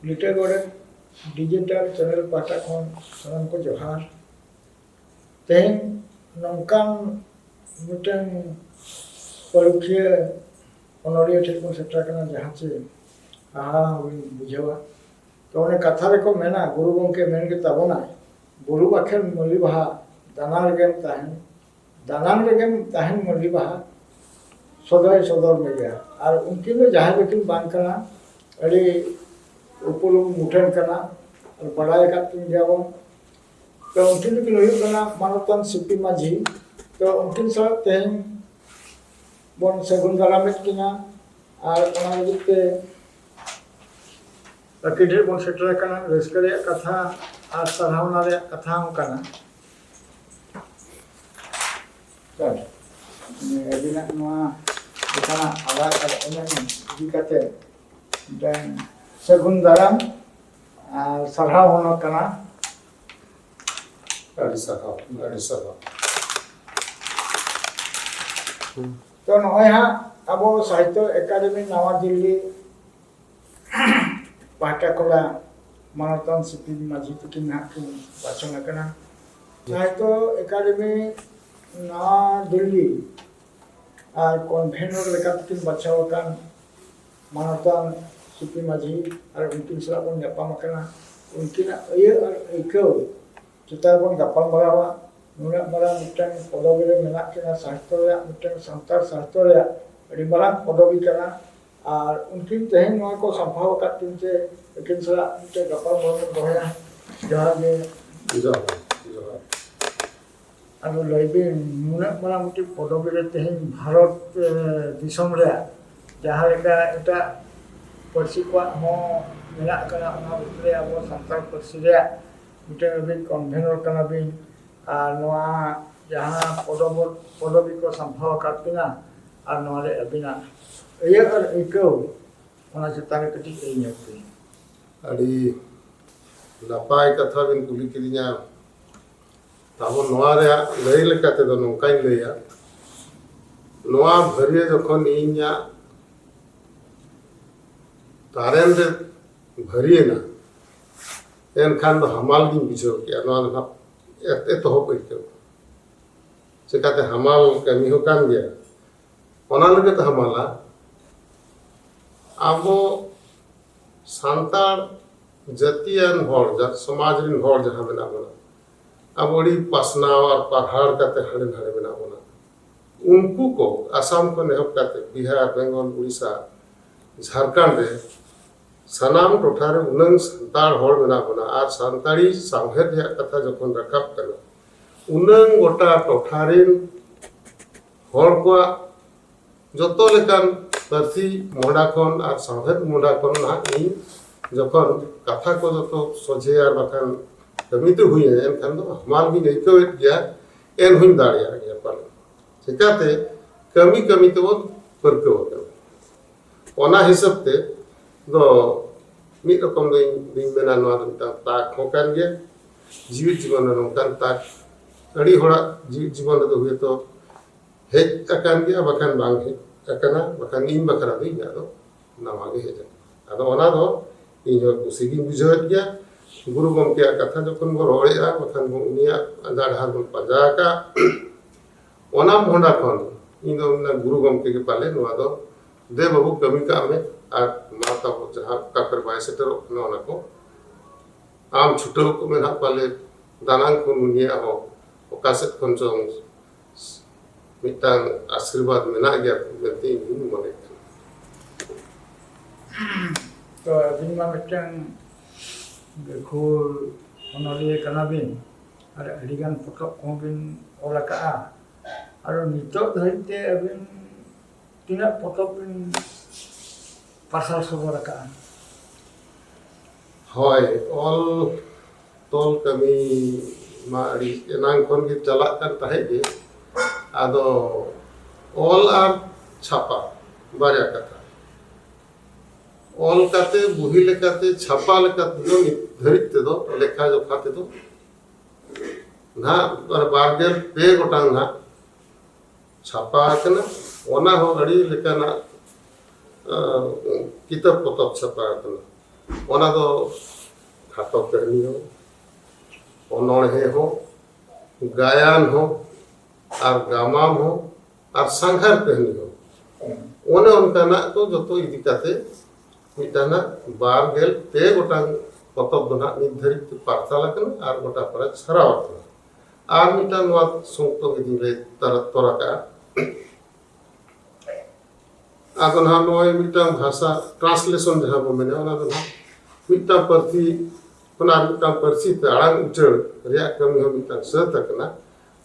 लिटे गोड़े digital channel पाटा खन सानाम को जोहार तेन नौकान मिटन परुखिया ऑनरिया ठेक को सेटा करना जहाँ से बुझेवा तो उन्हें कथा रे को मेना गुरु गंके मेन के तबोना गुरु आखिर मल्ली बहा दानार गेम ताहन मल्ली बहा सदर में गया और उनकी में जहाँ लेकिन बांध करना अरे ऊपर मुठन करना और बड़ा का तुम जाओ तो उनकी लेकिन वही करना मानवतन सिपी माझी तो उनकी सब तेहन बन सेगुन दारा में किना और उन्हें जितने अकेडर बन सेटर करना रेस्करे कथा और सराहना रे कथा हम करना तो अभी ना karena awal ada ini dikate dan segun dalam sarhau hono kana ada sarhau तो नय हा अब साहित्य एकाडेमी नवा दिल्ली पाटा कोला मानवतन सिपी माझी तकिन हा की वाचन करना साहित्य एकाडेमी नवा दिल्ली और कन्वेनर लेकिन बचाव मानवतन सिपी माझी और उनकिन सला बन गपाम उनकिन ऐकव चितार बन गपाल मारावा नुना मारा मिटन पदवी रे मेना किना साहित्य रे मिटन संतार साहित्य रे अड़ी मारा पदवी कना और उनकिन तेहन नवा को संभाव काटिन से लेकिन सला मिटन गपाल मारा दोया जहां में अब लइबे नुना मारा मुटी पदवी रे तेहन भारत दिसम रे जहां लेका एटा परसी को हो मेना कना ना रे अब संतार परसी रे मिटन बे कन्वेनर कना बे और नवा जहाँ पदवी को संभव काटना और नवा रे अबिना ये और इको ओना चिता के कटी ए नेपे अड़ी नपाय कथा बिन कुली किदिया ताबो नवा रे लई लेकाते दो नोकाई लईया नवा भरिए जखन इन्या तारेन रे भरिए ना एनखान दो हमाल गिन बिजो के नवा तो हो पड़ते चिकाते हमाल कमी हो कान गया ओना लगे तो हमाला अब सांतार जातियान हर जा समाज रिन हर जहां बना बना अब ओडी पासना और पहाड़ काते हड़े हड़े बना बना उनको को असम को नेहब काते बिहार बेंगल उड़ीसा झारखंड रे सनाम टोठारे उनंग संतार हर बना बना और संतारी सावहेद या कथा जखन रकाब करना उनंग गोटा टोठारिन हर को जतो लेकान परसी मोडाखन और सावहेद मोडाखन ना इन जखन कथा को जतो सोझे और बखान कमिते हुई है एनखान दो हमाल भी नहीं तो गया एन हुई दाड़िया गया पर चिकाते कमी कमी तो परको ओना हिसाब ते दो मिट रकम दिन मेना नवा ताक होकान गया जीवित जीवन नोकान ताक अड़ी होड़ा जीवित जीवन तो हुए तो हेज अकान गया बखान बांग हे अकाना बखान इन बखरा दो इना दो नवा गे हेज आदो ओना दो इन जो कुसिगी बुझावत गया गुरु गंके कथा जखन बो रोड़ेआ बखान बो उनिया अंदार हार बो पजा का ओना मोंडा खन इन दो गुरु गंके के पाले नवा दो दे बाबू कमी का में और माता को जहाँ काकर बाय सेटर ओना को आम छुटो को में पाले दानांग को मुनिया हो ओकासेत खन जों मिटांग आशीर्वाद मेना गया बेती इन मने तो बिनमा मिटांग बेखुर ओनलिए कना बिन और अडिगान पटक को बिन ओलाका और नितो धरते अबिन तीना पटक बिन पासाल सबर का होय ऑल तोल कमी मारी एनांग खन के चला कर तहे गे आदो ऑल आर छापा बारिया कथा ऑल काते बुही लेकाते छापा लेकाते दो धरित दो लेखा जो खाते दो ना और बारगेल पे गोटांग ना छापा कना ओना हो गड़ी लेकाना किताब पतब छपा कना ᱚᱱᱟ ᱫᱚ ᱠᱷᱟᱴᱚ ᱠᱟᱹᱦᱱᱤ ᱦᱚᱸ, ᱚᱱᱚᱬᱦᱮ ᱦᱚᱸ, ᱜᱟᱭᱟᱱ ᱦᱚᱸ, ᱟᱨ ᱜᱟᱢᱟᱢ ᱦᱚᱸ, ᱟᱨ ᱥᱟᱸᱜᱷᱟᱨ ᱠᱟᱹᱦᱱᱤ ᱦᱚᱸ, ᱚᱱᱮ ᱚᱱᱠᱟᱱᱟᱜ ᱠᱚ ᱡᱚᱛᱚ ᱤᱫᱤ ᱠᱟᱛᱮ ᱢᱤᱫᱴᱟᱝ 22 ᱜᱚᱴᱟᱝ ᱯᱚᱛᱚᱵ ᱫᱚ ᱱᱟᱜ ᱱᱤᱛ ᱫᱷᱟᱹᱨᱤᱡ ᱛᱮ ᱯᱟᱨᱪᱟᱞ ᱟᱠᱟᱱᱟ ᱟᱨ ᱜᱚᱴᱟ ᱯᱟᱲᱟ ᱪᱷᱟᱨᱟᱣ ᱟᱠᱟᱱᱟ। ᱟᱨ ᱢᱤᱫᱴᱟᱝ ᱱᱚᱣᱟ ᱥᱚᱝᱠᱛᱚ ᱤᱫᱤᱧ ᱞᱟᱹᱭ ᱛᱚᱨᱟ ᱠᱟᱜᱼᱟ। ᱟᱫᱚ ᱱᱟᱦᱟᱜ ᱱᱚᱜᱼᱚᱭ ᱢᱤᱫᱴᱟᱝ ᱵᱷᱟষᱟ ᱴᱨᱟᱱᱥᱞᱮᱥᱚᱱ ᱡᱟᱦᱟᱸ ᱵᱚ ᱢᱮᱱᱟ, ᱚᱱᱟ ᱫᱚ ᱱᱟᱦᱟᱜ ᱢᱤᱫᱴᱟᱝ ᱯᱟᱹᱨᱥᱤ ᱠᱷᱚᱱᱟᱜ ᱢᱤᱫᱴᱟᱝ ᱯᱟᱹᱨᱥᱤ ᱛᱮ ᱟᱲᱟᱝ ᱩᱪᱟᱹᱲ ᱨᱮᱭᱟᱜ ᱠᱟᱹᱢᱤ ᱦᱚᱸ ᱢᱤᱫᱴᱟᱝ ᱥᱟᱹᱛ ᱟᱠᱟᱱᱟ।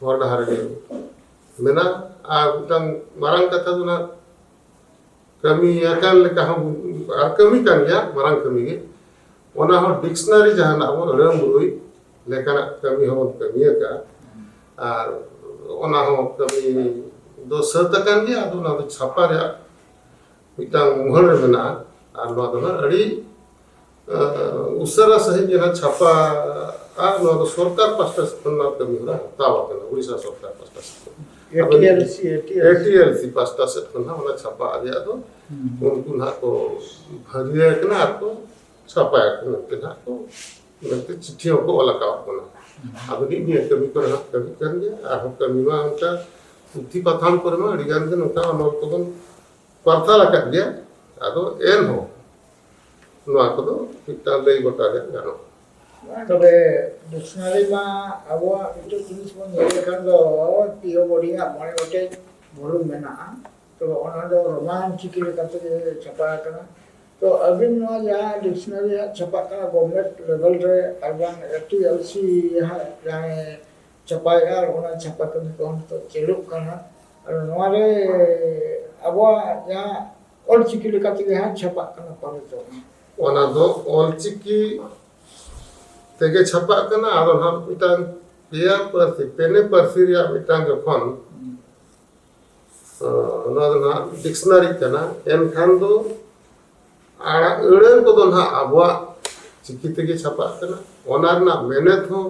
ᱦᱚᱨ ᱰᱟᱦᱟᱨ ᱨᱮ ᱢᱮᱱᱟᱜᱼᱟ। ᱟᱨ ᱢᱤᱫᱴᱟᱝ ᱢᱟᱨᱟᱝ ᱠᱟᱛᱷᱟ ᱫᱚ ᱱᱟᱦᱟᱜ ᱠᱟᱹᱢᱤ ᱟᱠᱟᱱ ᱞᱮᱠᱟ ᱦᱚᱸ ᱟᱨ ᱠᱟᱹᱢᱤ ᱠᱟᱱ ᱜᱮᱭᱟ, ᱢᱟᱨᱟᱝ ᱠᱟᱹᱢᱤ ᱜᱮ। ᱚᱱᱟ ᱦᱚᱸ ᱰᱤᱠᱥᱱᱟᱨᱤ ᱡᱟᱦᱟᱱᱟᱜ ᱵᱚᱱ ᱟᱹᱲᱟᱹ ᱵᱩᱨᱩᱭ ᱞᱮᱠᱟᱱᱟᱜ ᱠᱟᱹᱢᱤ ᱦᱚᱸᱵᱚᱱ ᱠᱟᱹᱢᱤ ᱟᱠᱟᱜᱼᱟ। ᱟᱨ ᱚᱱᱟ ᱦᱚᱸ ᱠᱟᱹᱢᱤ ᱫᱚ ᱥᱟᱹᱛ ᱟᱠᱟन ᱜᱮᱭᱟ। ᱟᱫᱚ ᱚᱱᱟ ᱫᱚ ᱪᱷᱟᱯᱟ ᱨᱮᱭᱟᱜ ᱢᱤᱫᱴᱟᱝ ᱢᱩᱦᱟᱹᱞ ᱨᱮ ᱢᱮᱱᱟᱜᱼᱟ। ᱟᱨ ᱱᱚᱣᱟ ᱫᱚ ᱱᱟᱜ ᱟᱹᱰᱤ ᱩᱥᱟᱹᱨᱟ ᱥᱟᱺᱦᱤᱡ ᱜᱮ ᱱᱟᱜ ᱪᱷᱟᱯᱟ ᱟᱨ ᱱᱚᱣᱟ ᱫᱚ ᱥᱚᱨᱠᱟᱨ ᱯᱟᱥᱴᱟ ᱥᱮᱫ ᱠᱷᱚᱱ ᱱᱚᱣᱟ ᱠᱟᱹᱢᱤ ᱦᱚᱨᱟ ᱦᱟᱛᱟᱣ ᱟᱠᱟᱱᱟ, ᱩᱲᱤᱥᱥᱟ ᱥᱚᱨᱠᱟর ᱯᱟᱥᱴᱟ ᱥᱮᱫ ᱠᱷᱚᱱ। ATLC ᱯᱟᱥᱴᱟ ᱥᱮᱫ ᱠᱷᱚᱱ ᱦᱟᱸᱜ ᱚᱱᱟ ᱪᱷᱟᱯᱟ ᱨᱮᱭᱟᱜ ᱫᱚ उनको ना को भरिया कना को छापाया कना के ना को मतलब चिट्ठियों को अलग आउट अब नहीं कमी कर कमी कर गया और कमी में उनका उठी पथान पर में अड़िगान के उनका अनल को बन वार्ता लगा दिया आदो एन हो नवा को तो कितना ले बता गया जानो तबे डिक्शनारी मा अब इतो जिनिस बन लेखान दो पियो बोर्डिंग माने गोटे वॉल्यूम मेना तो ओना दो रोमान चिकी लेकाते छपा कना तो अभी नवा या डिक्शनारी छपा कना गवर्नमेंट लेवल रे अरबान ATLC या छपाया ओना छपा कना कोन तो चलु कना और नवा रे अब या ऑल चिकी लेकाते या छपा कना पाले तो ओना दो ऑल चिकी तेगे छपा कना आदो हम मिटांग पेया परसी पेने परसी रिया मिटांग जखन ना डिक्शनारी कना एनखान दो आड़ा अड़न को दो ना आबवा चिकी तेगे छपा कना ओना ना मेहनत हो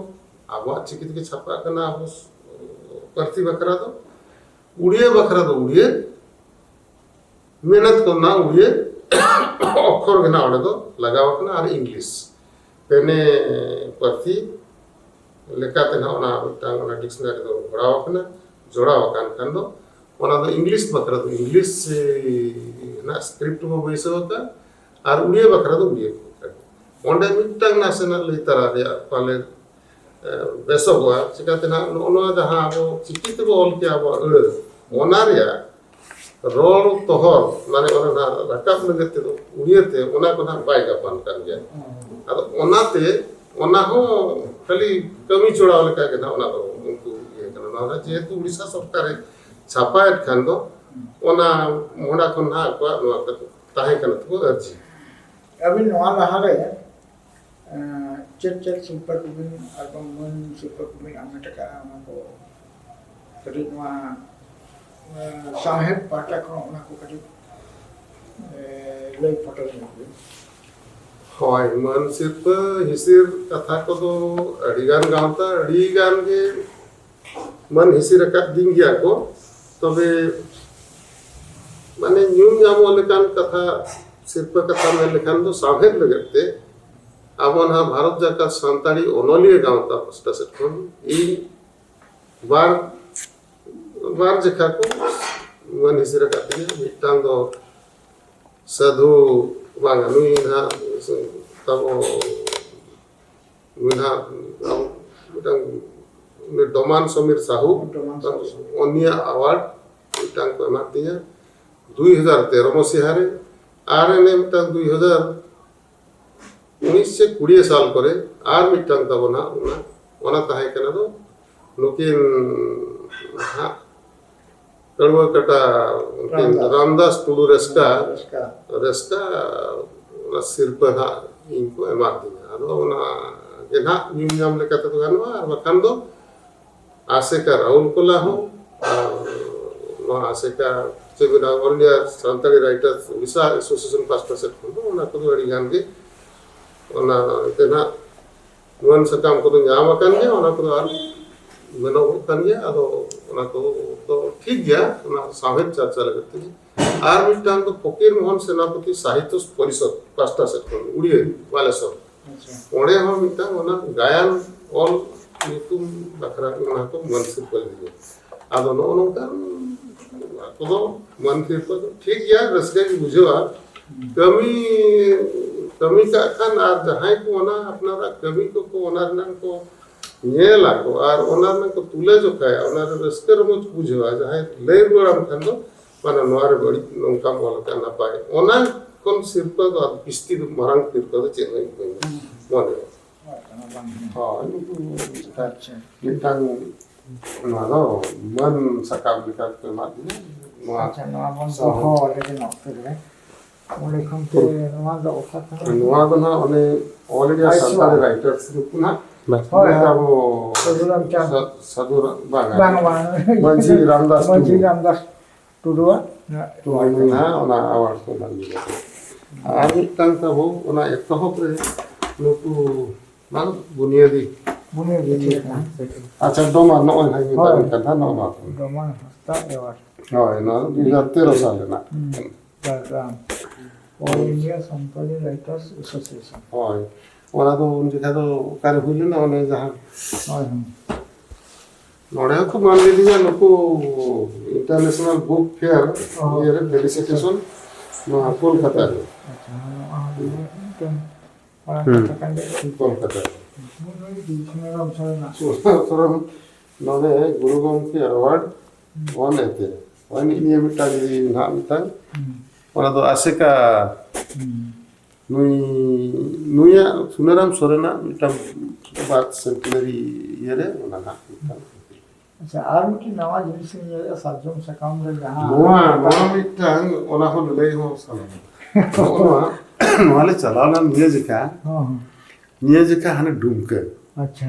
आबवा चिकी तेगे छपा कना आबो परसी बकरा दो उड़िए मेहनत को ना उड़िए अक्षर के ना ओडे दो लगाव कना और इंग्लिश पेने परसी लेकाते ना ओना मिटांग ओना डिक्शनारी दो जोड़ाव कना जोड़ाव कान कान दो ओना दो इंग्लिश बकरा दो इंग्लिश ना स्क्रिप्ट को बैसो का और उड़िया बकरा दो उड़िया ओंडे मिटांग नेशनल लिटरा रे पाले बेसो गवा चिकाते ना ओना जहां अब चिकी ते बोल के अब ओना रे रोल तोहर माने ओना ना रकाब लगते तो उड़िया ते ओना को ना बाय गापान कान गया अब ओना ते ओना हो खाली कमी चोड़ाव लेका के ना ओना दो उनको ये करना ना जेतु उड़ीसा सरकार छापायत खान दो ओना मोना खन ना को नवा ताहे कन तो अर्जी अभी नवा लहारे चेक सुपर कुमिन अल्बम मन सुपर कुमिन अमेरिका को करी नवा साहेब पाटा को ओना को करी ले फोटो में होय मन सिर्फ हिसिर कथा को दो अड़ीगान गावता अड़ीगान के मन हिसिर का दिन गया को तबे माने न्यूम जामो लेकान कथा सिर्फ कथा में लेखान दो साहेब लगते अब ना भारत जाका सांताड़ी ओनोलिए गावता पस्ता से कोन ई बार जखा को मन हिसिर का दिन मिटांग दो साधु वांगा नुई ना तब नुना मिटांग डोमान समीर साहू ओनिया अवार्ड मिटांग को एमा दिया 2013 मसीहा रे आर एने मिटांग 2019 से 20 साल करे आर मिटांग तबना ओना ताहे कना दो नुकिन हा कड़वा कटा रामदास टुडू रेस्का सिरपा ना इनको एमा दिया आदो ओना के ना न्यूम नाम लेकाते तो गानवा आर बखान दो आसेका राहुल कोला हो नो आसेका चेगुना all India Santali writers Orissa association पास्टा सेट को ओना को अड़ी गान के ओना तेना वन सकाम को तो ᱧᱟᱢ akan गया ओना को आर बनो kan गया आदो ओना को तो ठीक गया ओना साहेब चर्चा लगते আর মিটাং তো ফকির মোহন সেনাপতি সাহিত্য পরিষদ পাঁচটা সেট উড়িয়ে বালেশ্বর আচ্ছা ওড়ে হম মিটাং ওনা গায়ান অল নিতুম বাখরা ওনা को मनसिर कर दिए आदो नो नोंका तो मनसिर को ठीक यार रसके की बुझवा कमी कमी का खान आर जहां को ओना अपना कमी को ओना को ñela ko ar ona na ko tule jo kaya ona rasker mo bujhewa jahay lay goram khan do mana noare bari nongka mola ka na pae ona kon sirpa do pisti do marang tirpa do chenai ko mone ha ini tu আচ্ছা bintang mana man sakam bikat ke mati ma আচ্ছা নোয়া বন বহ লেগে ন করে ওলে খন্তে নোয়া দা ওখাতা noa do na one already santale writers ru na হয় abo সদুরাম চাঁদ sadura banga বাং বাং Manji Ramdas Manji Tudu. Ramdas টুডুয়া Tuhan na ona awal ko lang dito. Ari tang tabo ona etohop re nuku man bunyadi. বুনে দিছে না Acha doma no on hai Hoy. ta kan no ma. রমান হস্তা এবার Hoy no 2013 sale na. বাগাম all India Santali writers association Hoy. Ona do unje khado kar huile na one jaha হয় nore ko man le diya nuku international book fair yere felicitation no Kolkata re. আচ্ছা কেন পারা কান্ড Kolkata. মুই দিছনের অবসরে না Soram nore Guru Gomke award one ete. One ini mita di na mita. Ona do aseka nuya Sunaram Sorena mita bat centenary yere ona na mita. আচ্ছা আর কি নওয়া জিনিস নিয়ে সাতজন সাকাম রে যাহা Noa mita ona hol lei ho sala. Noa le chalana niya jika hane dumke. আচ্ছা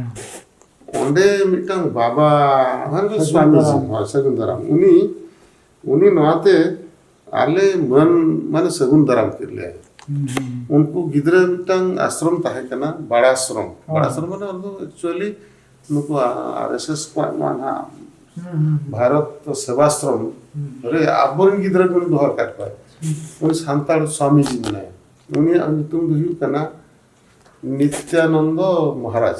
Onde mitang baba hande swamiji Sagundaram uni noate ale man Sagundaram kirle उनको गिदरे मिटंग आश्रम ताहे कना बड़ा आश्रम माने एक्चुअली नुको आरएसएस को माना भारत सेवाश्रम रे आबोरन गिदरे को दोहर काट पाए उन सांताल स्वामी जी ने उनी तुम दुयु कना नित्यानंद महाराज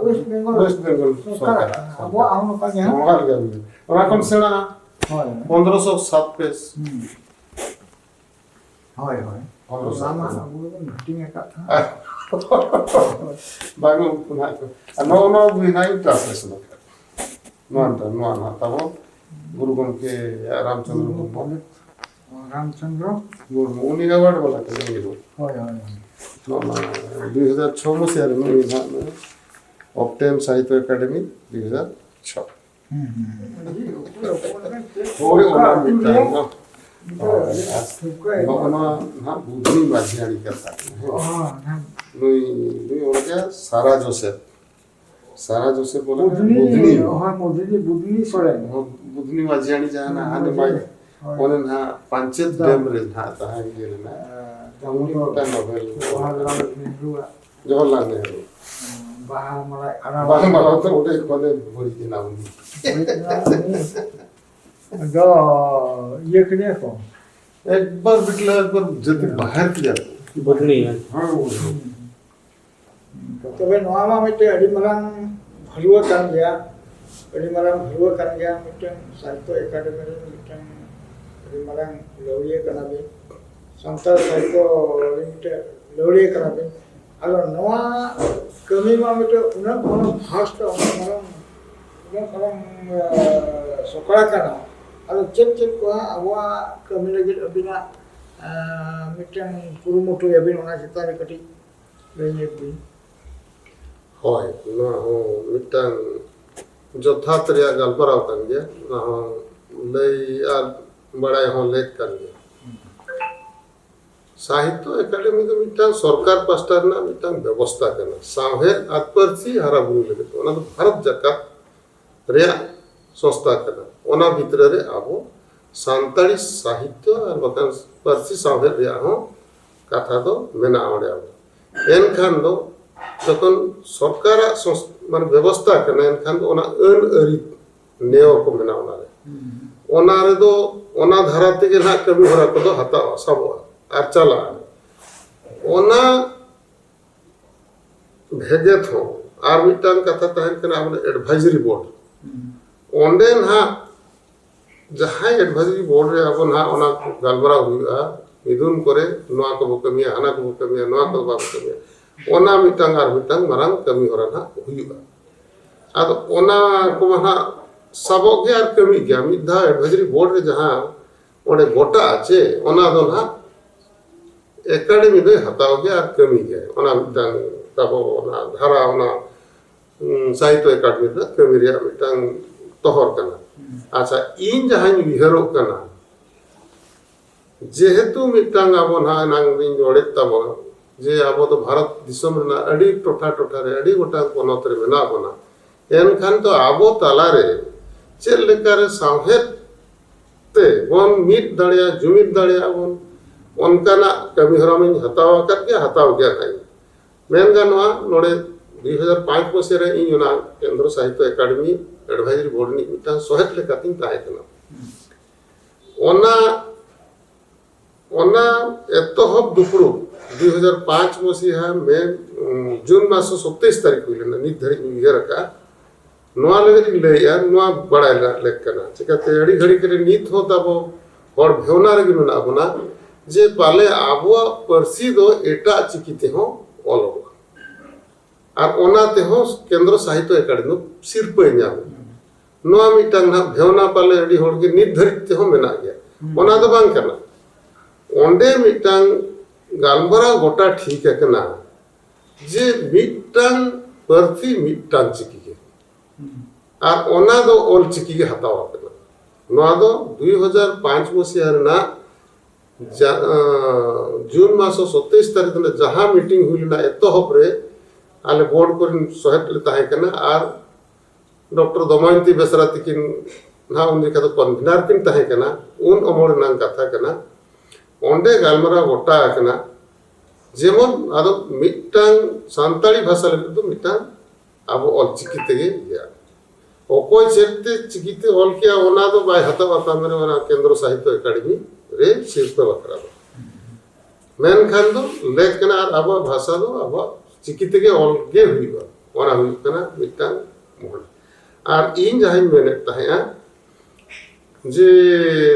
ওয়েস্ট বেঙ্গল वेस्ट बेंगल সরকার আবো আউন পাগে महाराज ओना कोन सेना হয় 1507 पेज হয় হয় 1507 sama abu meeting ekat Bangun punah itu. No binai translation. No tabo Guru Gomke Ramchandra Guru. Ramchandra Guru uni award bola ke Guru. হয় হয় No 2006 मसीहारे में इन्हा ऑप्टेम साहित्य एकेडमी 2006. होय ओना मिटा no na budni majhani kata. Nui orga Sara Joseph bola budni হয় মধুনি বুদনি সরে budni majhani jana hane mai onen ha panchet dam re na ta ha yele na jamuni ta novel Jawaharlal Nehru Jawaharlal Nehru বাহামালাই আনা bahasa malah tu udah kode beri di nama দ ইয়ে করে কো एक बार बिटला एक बार जल्दी बाहर किया बुधनी है हाँ তবে নোয়ামা মিটে আদি মারাং ভালুয়া কান গিয়া আদি মারাং ভালুয়া কান গিয়া মিটে সাহিত্য একাডেমি রে মিটে আদি মারাং লৌরিয়া কানাবে সান্তাল সাহিত্য মিটে লৌরিয়া কানাবে আলো নোয়া কমি মা মিটে উনা কোন ফাস্ট উনা মারাং সকালা কানা আলো check ko awa kami lagi abina mitang kurumoto yabin ona cita ni kati lagi bin হয় না মিটাং যথার্থ রিয়া গল্পরাও কান গিয়া না লই আর বড়াই হন লেখ কান গিয়া সাহিত্য একাডেমি তো মিটাং সরকার পাস্টার না মিটাং ব্যবস্থা কেন সাহের আত্মর্থী হারা বুনি লেগে ওনা তো ভারত জাকাত রিয়া সংস্থা কেন ওনা ভিতরে রে আবো সান্তালি সাহিত্য আর বাকান পার্সি সাহের রিয়া হন কথা তো মেনা আড়ে আবো এনখান দো যখন সরকার মানে ব্যবস্থা কেন এনখান ওনা আন আরি নেও কো মেনা ওনা ओना रेदो ओना धारा तेगे ना कमी हरा को हता सबो और चला ओना भेगे थो और मिटान कथा तहन कना एडवाइजरी बोर्ड ओंडे ना जहां एडवाइजरी बोर्ड रे अब ना ओना गलबरा हुआ मिदुन करे नोआ को कमिया हाना को कमिया नोआ को बाब कमिया ओना मिटांग और मिटांग मारांग कमी हरा ना हुआ आदो ओना को ना सबो के और कमी गया मिधा एडवाइजरी बोर्ड रे जहां ओंडे गोटा आछे ओना दो ना एकेडमी दे हताव गया और कमी गया ओना मिटांग तबो ओना धारा ओना साहित्य एकेडमी दा कमी रे मिटांग तोहर कना अच्छा इन जहां विहरो कना जेहेतु मिटांग अब ना नांग दिन जोड़े तब जे अब तो भारत दिसम ना अड़ी टोठा टोठा रे अड़ी गोटा पनत रे मेना बना एनखान तो आबो ताला रे चेल लेकारे साहेब ते बन मिट दाड़िया जुमित दाड़िया बन उनकाना कमी हरा में हताव कर के हताव गया है मेन गानवा नोड़े 2005 मसीह रे इन ना केंद्र साहित्य एकेडमी एडवाइजरी बोर्ड नि मिटा सोहेत लेकातिन ताहे कना ओना ओना एतोहब दुपुरु 2005 मसीहा में जून मास 27 तारीख हुइलेना नित धरि उइहर का नोआ लेगि लेया नोआ बड़ा लेकना चिकाते अड़ी घड़ी करे नित हो तबो हर भेवना रे मेना बना जे पाले आबो परसी दो एटा चिकिते हो ओलो और ओना ते हो केंद्र साहित्य एकेडमी सिरपे न्याम नोआ मिटांग ना भेवना पाले अड़ी होड़ के नित धरि ते हो मेना गया ओना दो बांग करना ओंडे मिटांग गालबरा गोटा ठीक है कना जे मिटांग परथी मिटांग चिकी के और ओना दो ओल चिकी के हताव कना नोआ दो 2005 मसीहा ना जून मास 27 तारीख ने जहां मीटिंग हुई ना एतोहब रे आले बोर्ड को सोहेत ले ताहे कना और डॉक्टर दमयंती बेसरा तिकिन ना उन देखा तो कन्वीनर किन ताहे कना उन अमर नाम कथा कना ओंडे गालमरा गोटा कना जेमन आदो मिटांग सांताली भाषा ले तो मिटांग अब ऑल चिकिते गे या ओकोय चेते चिकिते ऑल किया ओना दो बाय हता बाता मेरे ओना केंद्र साहित्य एकेडमी रे शीर्ष बकरा मेन खान दो लेखना और अब भाषा दो अब चिकिते गे ऑल गे हुईबा ओना हुई कना मिटांग मोहन और इन जहां मेने ताहेया जे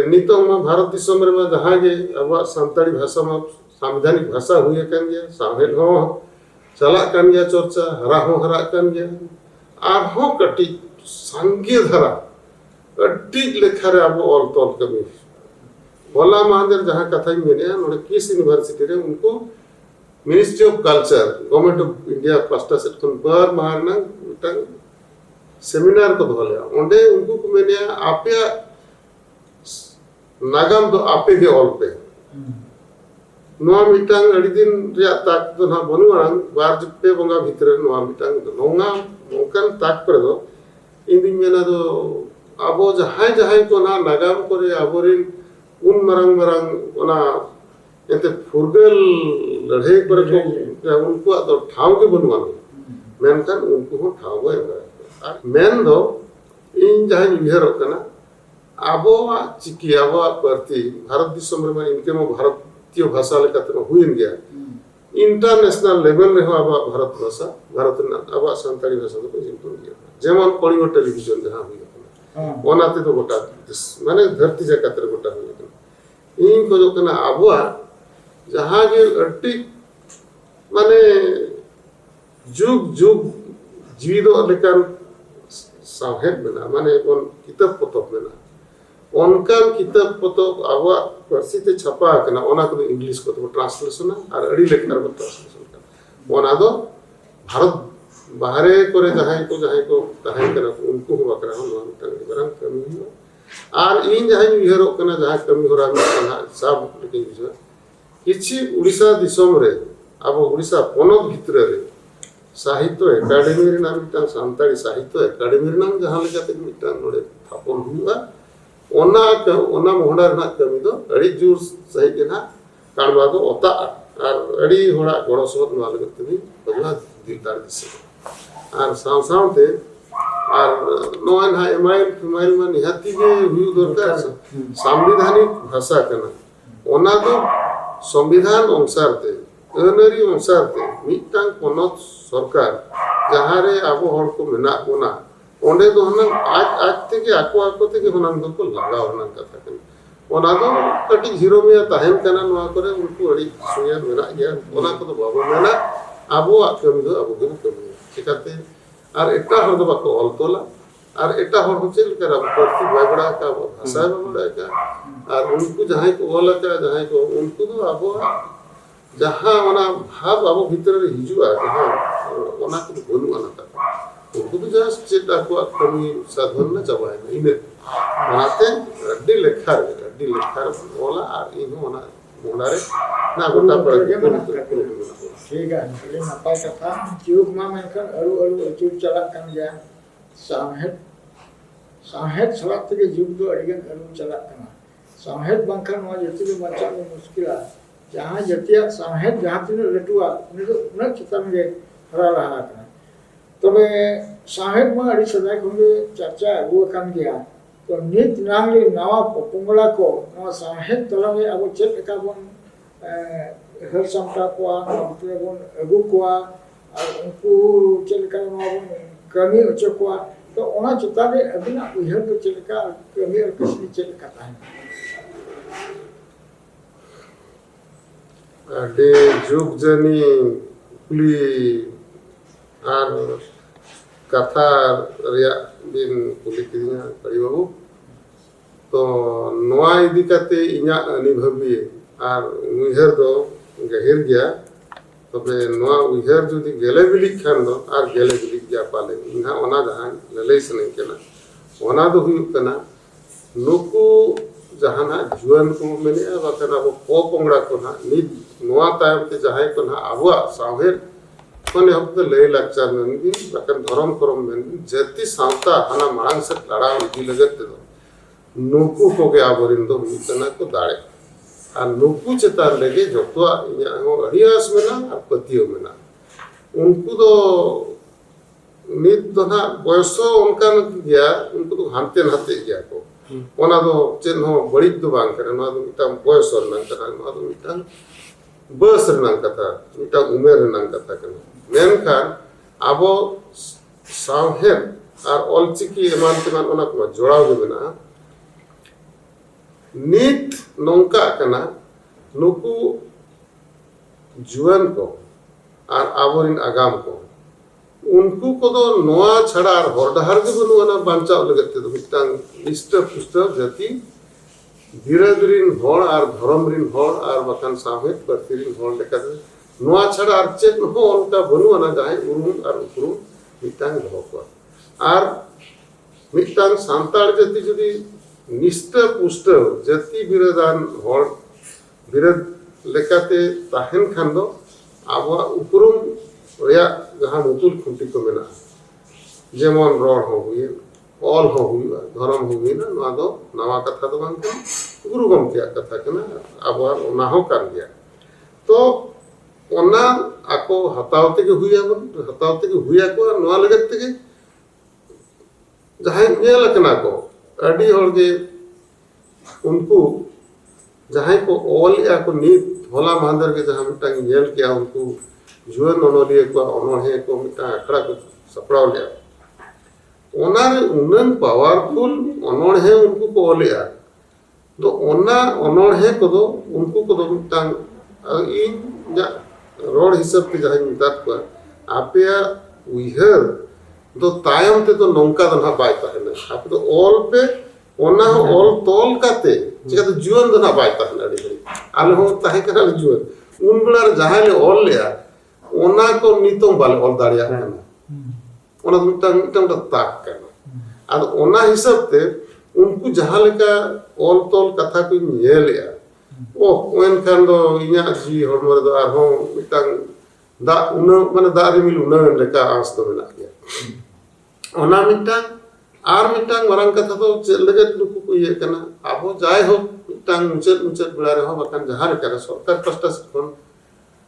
नितों में भारत दिसम रे जहां गे अब सांताली भाषा में संवैधानिक भाषा हुए कन गया साहेल हो चला कन गया चर्चा हरा हो हरा कन गया और हो कटी संगे धरा अड्डी लेखा रे अब ऑल तोल कमी बोला महादेर जहां कथा मेने नोडे किस यूनिवर्सिटी रे उनको ministry of culture government of India पास्टा सेट कोन बार मारना मिटांग सेमिनार को धोले ओंडे उनको को मेने आपे नागाम दो आपे गे ऑल पे नोआ मिटांग अड़ी दिन रे ताक तो ना बनुआन बार जुपे बंगा भीतर नोआ मिटांग दो नोंगा नोकन ताक पर दो इंदी मेना दो आबो जहां जहां को ना नागाम करे आबोरिन उन मरंग मरंग ओना एते फुरगल लड़ाई पर को उनको तो ठाव के बनुआन मेनखान उनको हो ठाव गए मेन दो इन जहां विहर कना आबो चिकी आबो प्रति भारत दिसम रे इनके मो भारतीय भाषा लेकाते हुइन गया इंटरनेशनल लेवल रे हो आबो भारत भाषा भारत ना आबो संताली भाषा को जिंतु गया जेमन कलिंग टेलीविजन जहां हुई ओनाते तो गोटा माने धरती जकाते गोटा हुई इन को जो कना आबो जहां के अट्टी माने जुग जुग जीविदो लेकान साहेब मेना माने कोन किताब पतब मेना उनकान किताब पतब आवा परसिते छपा कना ओना को इंग्लिश को तो ट्रांसलेशन और अड़ी लेखनार को ट्रांसलेशन का ओना दो भारत बाहरे करे जहां को ताहे कना उनको हो बकरा हो नोन तंग बरन कमी हो और इन जहां विहरो कना जहां कमी हो रहा कना सब लेकिन जो किछि उड़ीसा दिसम रे अब उड़ीसा पनत भितर रे साहित्य एकेडमी रे नाम मिटा सांताली साहित्य एकेडमी रे नाम जहां लेकाते मिटा नोडे थापन हुआ ओना मोहडा रे ना कमी दो अड़ी जोर सही के ना कानवा दो ओता और अड़ी होड़ा गोड़ो सोत मा लगते भी बगला दिलदार दिसे और साव सावते আর নয় না এমাইল ফিমাইল मा निहाती गे हुई दरकार संविधानिक भाषा कना ओना दो संविधान अनुसार ते अनरी अनुसार ते मिटांग पनत सरकार जहां रे आबो हर को मेना बोना ओंडे दो हनन आज तेगे आको तेगे हनन दो को लगाव हनन कथा कना ओना दो कटी जीरो में ताहेन कना नवा करे उनको अड़ी सुया मेना गया ओना को तो बाबो मेना आबो कमी दो आबो के कमी चिकाते আর এটা হলো বাকো অলতলা আর এটা হলো চেল করা প্রতি বড়া का भाषा बड़ा का আর उनको जहां को बोला का जहां को उनको तो आबो जहां ओना भाव आबो भीतर रे हिजुआ जहां ओना को बोलु आना का उनको तो जस्ट चेता को कमी साधन न चबाय ना इने ओनाते अड्डी लेखा बोला আর इनो ओना मोलारे ना गोटा पड़ ठीक है अरे नपाय कथा जुग मा मेनखान अरु अचूर चलाक कान गया साहेब सलाक तक जुग दो अड़िगन अरु चलाक काना साहेब बंखन मा जति भी बच्चा में मुश्किल है जहां जतिया साहेब जहां तीन लटुआ उन चिता में हरा रहा काना तबे साहेब मा अड़ी सदा खुंगे चर्चा अगु कान गया तो नित नांगली नवा पोंगला को नवा साहेब तला में अब चेक का बन हर समता को मतलब बन अगु को और उनको चेक का नवा कमी उच्च को तो ओना चिता रे अबिना उहर तो चेक का कमी और किसी चेक करता है अडे जुग जनी कुली आर कथा रिया दिन कुली किया करी बाबू तो नवा इदी कते इना अनुभवी और उहर दो गहिर गया तबे नवा उहर जुदी गेले बिली खान दो और गेले बिली गया पाले इना ओना जहां लले सने केना ओना दो हुई कना नुकु जहाना जुआन को मेने बाकना वो पोंगड़ा को ना नि नवा तायम ते जहां को ना आबुआ साहेर कोने हफ्ते ले लक्चर में भी बाकन धर्म करम में जति सावता हना मांग से लड़ा इदी लगत दो नुकु को के आबरिन दो मितना को दाड़े और नुकु चेतान लगे जतवा इया हो अरियास मेना और पतियो मेना उनको तो नित दोना बयसो उनका गया उनको तो हानते नाते गया को ओना दो चेन हो बड़ी दो बांग करे ना दो मिटा बयसो नन कथा ना दो मिटा बस रनन कथा मिटा उमेर रनन कथा कना मेनखान आबो साहेब और ऑलचिकी एमान तेमान ओना को जोड़ाव दे मेना नित नौका कना नुकु जुआन को और आबोरिन आगाम को उनको को दो नोआ छड़ा और हरडहार के बनुआना बांचाव लगते तो मिटांग इष्ट पुष्ट जाति धीरे-धीरे हर और धर्मरिन हर और बकान साहेब परतिरिन हर लेका नोआ छड़ा और चेत हो उनका बनुआना जाय उरुम और उपरुम मिटांग हो को और मिटांग सांतार जाति जदी निष्ठ पुष्ट जाति विरोधान हर विरोध लेकाते ताहेन खान दो आबो उपरुम रिया जहां मुतुल खुंटी को मेना जेमन रोड हो हुई ऑल हो हुई धर्म हो हुई ना नवा दो नवा कथा तो बांग गुरु गम किया कथा कना आबो ना हो कर गया तो ओना आको हतावते के हुई को नवा लगत के जहां नेल कना को अडी हर के उनको जहां को ऑल या को नीत होला मांदर के जहां मिटांग नेल किया उनको जुआन ओनोलिए को ओनोहे को मिटा अखड़ा को सपड़ाव लिया ओनारे उनन पावरफुल ओनोहे उनको को ओलिया तो ओना ओनोहे को दो उनको को दो मिटांग ई जा रोड हिसाब के जहां मितात को आपेया उइहर तो तायम ते तो नौका दना बाय ताहना आप तो ऑल पे ओना ऑल तोल काते चिका तो जुआन दना बाय ताहना अडी आले हो ताहे करा जुआन उन बेलार जहां ले ऑल लिया ओना को नितों बाले ऑल दाड़िया कना ओना मिटांग ताक कना आद ओना हिसाब ते उनको जहां लेका ऑल तोल कथा को नेलिया ओ ओन खान दो इया जी हरमर दो आर हो मिटांग दा उन माने दा रिमिल उन लेका आंस तो मेना गया ओना मिटांग आर मिटांग मरंग कथा तो चेल लगे नुकु को ये कना आबो जाय हो मिटांग मुचत बेला रे हो बकान जहां रे करे सरकार पास्टा से कोन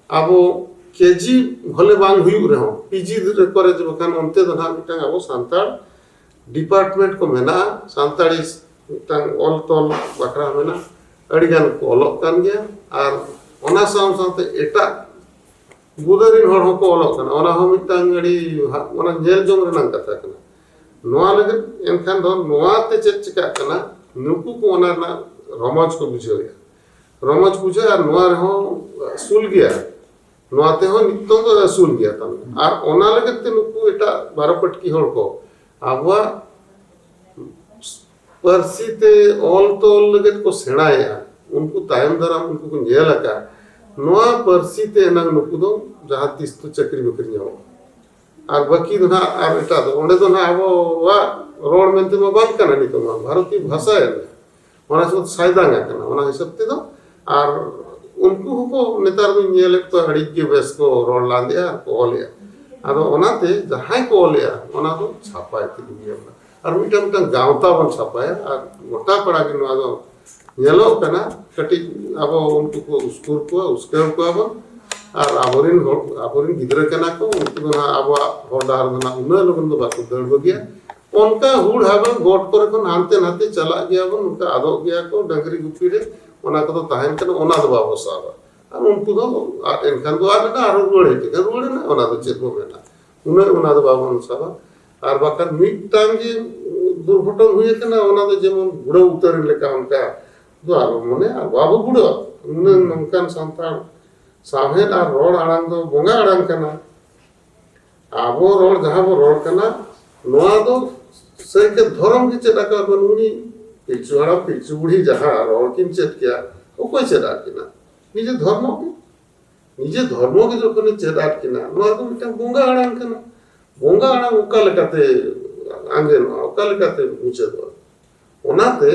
आबो केजी भले बांग हुई रे हो पीजी रे करे जे बकान ओनते दना मिटांग आबो सांतार डिपार्टमेंट को मेना सानताड़ी मिटang ऑल तोल बखरा मेना अड़ी गान को ऑलोक कान गया और ओना साथ एटा बुदरिन हर होको ऑलोक काना ओना हो मिटang अड़ी ओना जेल जोंग रेनांग कथा काना नोआ लगे एनखान दो नोआ ते चेक चिका काना नुकु को ओना ना रमज को बुझो गया रमज बुझे और नोआ हो सुल गया नोआ ते हो नित्तों तो सुल गया तम और ओना लगे ते नुकु एटा बारपटकी हर को आबवा परसीते ऑल तोल लगे को सेणाया उनको तायम दराम उनको को नेल का नोआ परसीते नंग नुकु दो जहां तिस तो चक्री बकरी जाओ और बाकी दो ना और एटा दो ओंडे दो ना आबो वा रोड मेंते मा बात करना नहीं तो भारतीय भाषा है ओना सब साइदांगा करना ओना हिसाब ते दो और उनको को नेतार दो नेल तो हड़ी के बेस को रोड लांदिया को ओलिया आदो ओनाते जहां को ओलिया ओना तो छापाय ते दिया और मिटम गावता बन छापाया और गोटा पड़ा के नोआ दो नेलो कना कटी अब उनको को स्कूल को उसके को अब और आबोरिन गिदरा कना को उनको ना अब होडार ना उना लोगन दो बाको दड़ बगिया उनका हुड़ हाबन गोट करे कोन हानते नाते चला गया बन उनका आदो गया को डंगरी गुपी रे ओना को तो ताहन कना ओना दो बाबो साबा और उनको दो एनखान दो आर ना रुड़े ना ओना दो चेत मेना उना दो बाबो साबा और बाकन मिटटांग जे दुर्घटना हुए कना ओना दो जेमन बुड़ा उतर लेका उनका दो आरो मने बाबो बुड़ा उन नमकान संतान साहेद और रोड आड़ांग दो बोंगा आड़ांग कना आबो रोड जहां बो रोड कना नोआ दो सही के धर्म की चेता का बनुनी पिछुआड़ा पिछु बुढ़ी जहां रोड किन चेत किया ओ कोई चेता किना निजे धर्म के जो कोने चेता किना नोआ दो मिटा बोंगा आड़ांग कना बोंगा आड़ांग उका लेकाते आंगे नो उका लेकाते पूछे दो ओनाते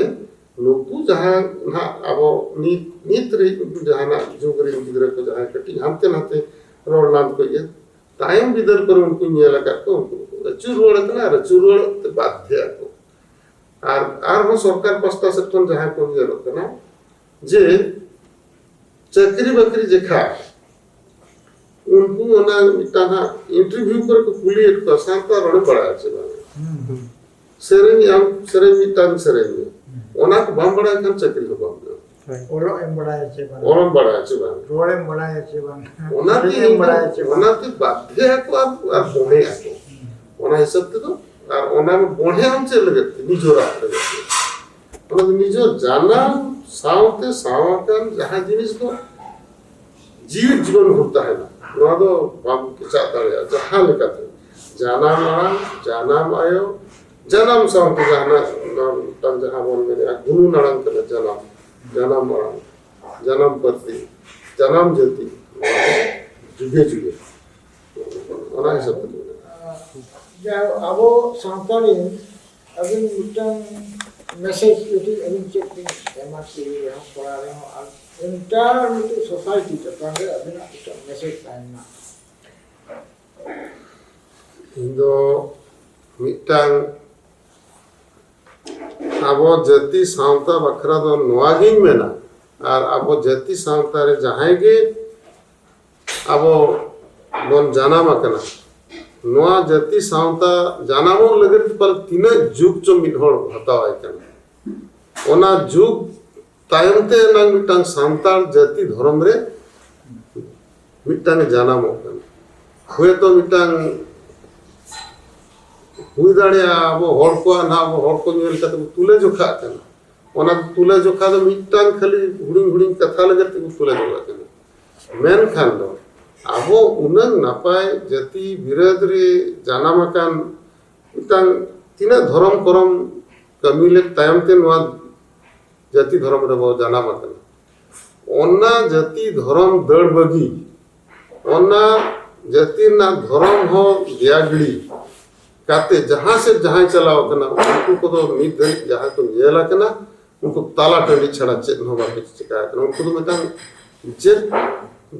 नुकु जहां ना अब नीत रे जहां ना जोगरी गिदरे को जहां कटी हानते नाते रोड लांद को ये टाइम बिदर कर उनको नेला का को चुरुड़ तना चुरुड़ ते बाध्य को आर हो सरकार पस्ता सेक्टर जहां को ये तना जे चक्री बकरी जेखा उनको ना मिटाना इंटरव्यू कर को कुली एक को शांता रोड पड़ा है सेरेनी मिटान सेरेनी ओना को बम बड़ा kan चक्री को बम ओलो एम बड़ा है ओरम बड़ा है बम रोड एम बड़ा है ओना ते बाध्य को अब बोने को ओना हिसाब ते तो और ओना में बोने हम चल लगे निजोरा लगे ओना निजो जाना सावते सावकन जहां जिनिस को जीवन होता है ना तो बम के साथ आ जहां लेकाते जाना आयो जनम साउंड जहाना तन जहां बोल मेरे गुरु नारायण के जनम मरण जनम परती जनम जति जुगे ओना सब जा अब सांताली अबिन मिटन मैसेज इति अबिन चेक एमा की हम पढ़ा रहे हो इंटर मिटि सोसाइटी के तांगे अबिन मैसेज ताइना इन्दो मिटन अब जति सावता बखरा दो नोआगिन मेना और अब जति सावता रे जहां गे अब बोन जाना मकना नोआ जति सावता जानामो लगे पर तीन जुग चो मिडहोर हतावाय कना ओना जुग तायमते नंग मिटन सांताल जति धर्म रे मिटन जानामो कना हुए तो मिटन हुई दाड़िया अब हर को ना अब हर को नेल कते तुले जोखा कना ओना तुले जोखा दो मिटन खाली हुडिंग कथा लगे तुले जोखा कना मेन खान दो अब उनन नापाय जति विरोध रे जानामकान मिटन तिना धर्म करम कमिले तायमते नवा जति धर्म रे बो जानामकान ओना जति धर्म दड़ बगी ओना जति ना धर्म हो दियागड़ी काते जहां से जहां चलाओ कना उनको को तो नित जहां को येला कना उनको ताला टंडी छड़ा चेत न होबा के चिका कना उनको तो मिटन जे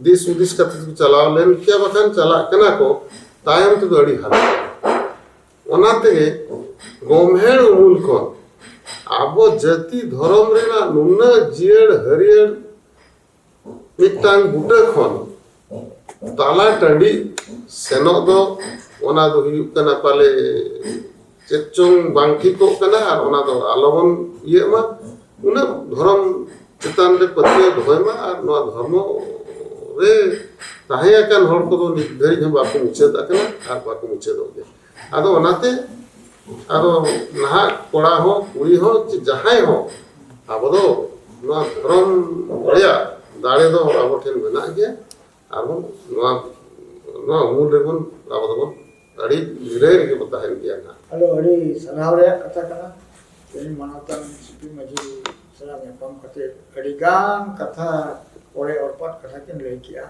दिस उदिस कते चलाओ लेन क्या बखान चला कना को तायम तो अड़ी हाल ओनाते गोमेड़ मूल को आबो जति धर्म रे ना नुना जियड़ हरियर मिटांग बुटा खन ताला टंडी सेनो दो ओना दो हुयु कना पाले ᱪᱮᱫ ᱪᱚᱝ ᱵᱟᱝ ᱴᱷᱤᱠᱚᱜ ᱠᱟᱱᱟ ᱟᱨ ᱚᱱᱟ ᱫᱚ ᱟᱞᱚᱵᱚᱱ ᱤᱭᱟᱹᱜ ᱢᱟ ᱩᱱᱟᱹᱜ ᱫᱷᱚᱨᱚᱢ ᱪᱮᱛᱟᱱ ᱨᱮ ᱯᱟᱹᱛᱭᱟᱹᱣ ᱫᱚᱦᱚᱭ ᱢᱟ ᱟᱨ ᱱᱚᱣᱟ ᱫᱷᱚᱨᱢᱚ ᱨᱮ ᱛᱟᱦᱮᱸ ᱟᱠᱟᱱ ᱦᱚᱲ ᱠᱚᱫᱚ ᱱᱤᱛ ᱫᱷᱟᱹᱨᱤᱡ ᱦᱚᱸ ᱵᱟᱠᱚ ᱢᱩᱪᱟᱹᱫ ᱟᱠᱟᱱᱟ ᱟᱨ ᱵᱟᱠᱚ ᱢᱩᱪᱟᱹᱫᱚᱜ ᱜᱮᱭᱟ ᱟᱫᱚ ᱚᱱᱟᱛᱮ ᱟᱫᱚ ᱱᱟᱦᱟᱜ ᱠᱚᱲᱟ ᱦᱚᱸ ᱠᱩᱲᱤ ᱦᱚᱸ ᱡᱟᱦᱟᱸᱭ ᱦᱚᱸ ᱟᱵᱚ ᱫᱚ ᱱᱚᱣᱟ ᱫᱷᱚᱨᱚᱢ ᱨᱮᱭᱟᱜ ᱫᱟᱲᱮ ᱫᱚ ᱟᱵᱚ ᱴᱷᱮᱱ ᱢᱮᱱᱟᱜ ᱜᱮᱭᱟ ᱟᱨᱵᱚᱱ ᱱᱚᱣᱟ ᱩᱢᱩᱞ ᱨᱮᱵᱚᱱ ᱟᱵᱚ ᱫᱚᱵᱚᱱ ᱟᱹᱰᱤ ᱱᱤᱨᱟᱹᱭ ᱨᱮᱜᱮ ᱵᱚᱱ ᱛᱟᱦᱮᱱ ᱜᱮᱭᱟ ᱱᱟᱦᱟᱜ ᱟᱫᱚ ᱟᱹᱰᱤ ᱥᱟᱨᱦᱟᱣ ᱨᱮᱭᱟᱜ ᱠᱟᱛᱷᱟ ᱠᱟᱱᱟ ᱛᱮᱦᱮᱧ ᱢᱟᱱᱚᱛᱟᱱ ᱥᱤᱯᱤ ᱢᱟᱹᱡᱷᱤ ᱥᱟᱞᱟᱜ ᱧᱟᱯᱟᱢ ᱠᱟᱛᱮ ᱟᱹᱰᱤ ᱜᱟᱱ ᱠᱟᱛᱷᱟ ᱚᱲᱮ ᱚᱨᱯᱟᱛ ᱠᱟᱛᱷᱟ ᱠᱤᱱ ᱞᱟᱹᱭ ᱠᱮᱜᱼᱟ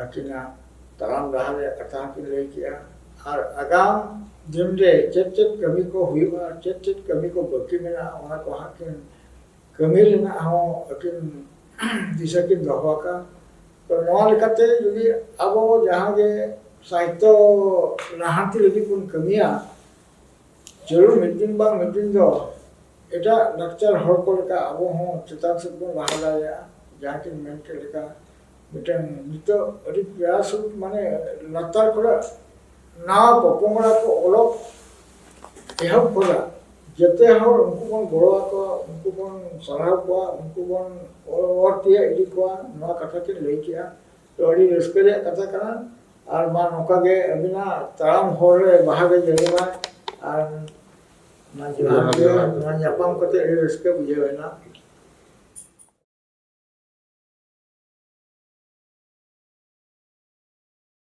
ᱟᱹᱠᱤᱱᱟᱜ ᱛᱟᱲᱟᱢ ᱰᱟᱦᱟᱨ ᱨᱮᱭᱟᱜ ᱠᱟᱛᱷᱟ ᱦᱚᱸᱠᱤᱱ ᱞᱟᱹᱭ ᱠᱮᱜᱼᱟ ᱟᱨ ᱟᱜᱟᱢ ᱫᱤᱱ ᱨᱮ ᱪᱮᱫ ᱠᱟᱹᱢᱤ ko ᱦᱩᱭᱩᱜᱼᱟ ᱪᱮᱫ ᱠᱟᱹᱢᱤ ko ᱵᱟᱹᱠᱤ ᱢᱮᱱᱟᱜᱼᱟ ᱚᱱᱟ ᱠᱚ ᱦᱟᱸᱜ ᱠᱤᱱ ᱠᱟᱹᱢᱤ ᱨᱮᱱᱟᱜ ᱦᱚᱸ ᱟᱹᱠᱤᱱ ᱫᱤᱥᱟᱹ ᱠᱤᱱ ᱫᱚᱦᱚ ᱟᱠᱟᱫ ᱛᱚ ᱱᱚᱣᱟ ᱞᱮᱠᱟᱛᱮ ᱡᱩᱫᱤ ᱟᱵᱚ ᱡᱟᱦᱟᱸ ᱜᱮ ᱥᱟᱦᱤᱛᱛᱚ ᱞᱟᱦᱟᱱᱛᱤ ᱞᱟᱹᱜᱤᱫ ᱵᱚᱱ ᱠᱟᱹᱢᱤᱭᱟ ᱡᱟᱹᱨᱩᱲ ᱢᱤᱫ din ᱵᱟᱝ ᱢᱤᱫ din ᱫᱚ ᱮᱴᱟᱜ ᱞᱟᱠᱪᱟᱨ ᱦᱚᱲ ᱠᱚ ᱞᱮᱠᱟ ᱟᱵᱚ ᱦᱚᱸ ᱪᱮᱛᱟᱱ ᱥᱮᱫ ᱵᱚᱱ ᱞᱟᱦᱟ ᱫᱟᱲᱮᱭᱟᱜᱼᱟ ᱡᱟᱦᱟᱸ ᱠᱤᱱ ᱢᱮᱱ ᱠᱮᱫ ᱞᱮᱠᱟ ᱢᱤᱫᱴᱟᱝ ᱱᱤᱛᱚᱜ ᱟᱹᱰᱤ ᱯᱨᱟᱭᱟᱥ ᱢᱟᱱᱮ ᱞᱟᱛᱟᱨ ᱠᱷᱚᱱᱟᱜ ᱱᱟᱣᱟ ᱯᱚᱯᱚᱝᱲᱟ ᱠᱚ ᱚᱞᱚᱜ ᱮᱦᱚᱵ ᱠᱷᱚᱱᱟᱜ ᱡᱮᱛᱮ ᱦᱚᱲ ᱩᱱᱠᱩ ᱵᱚᱱ ᱜᱚᱲᱚ ᱟᱠᱚᱣᱟ ᱩᱱᱠú ᱵᱚᱱ ᱥᱟᱨᱦᱟᱣ ᱠᱚᱣᱟ ᱩᱱᱠú ᱵᱚᱱ ᱚᱨ ᱛᱤᱭᱟᱹᱜ ᱤᱫᱤ ᱠᱚᱣᱟ ᱱᱚᱣᱟ ᱠᱟᱛᱷᱟ ᱠᱤᱱ ᱞᱟᱹᱭ ᱠᱮᱜᱼᱟ ᱛᱚ ᱟᱹᱰි ᱨᱟᱹᱥᱠᱟᱹ ᱨᱮᱭᱟᱜ ᱠᱟᱛᱷᱟ ᱠᱟᱱᱟ ᱟᱨ ᱢᱟ ᱱᱚᱝᱠᱟ ᱜᱮ ᱟᱹᱵᱤᱱᱟᱜ ᱛᱟᱲᱟᱢ ᱦᱚᱨ ᱨᱮ ᱵᱟᱦᱟ ᱜᱮ ᱡᱟᱹᱲᱤᱢᱟ ᱟᱨ ᱱᱚᱣᱟ ᱧᱟᱯᱟᱢ ᱠᱟᱛᱮ ᱟᱹᱰᱤ ᱨᱟᱹᱥᱠᱟᱹ ᱵᱩᱡᱷᱟᱹᱣ ᱮᱱᱟ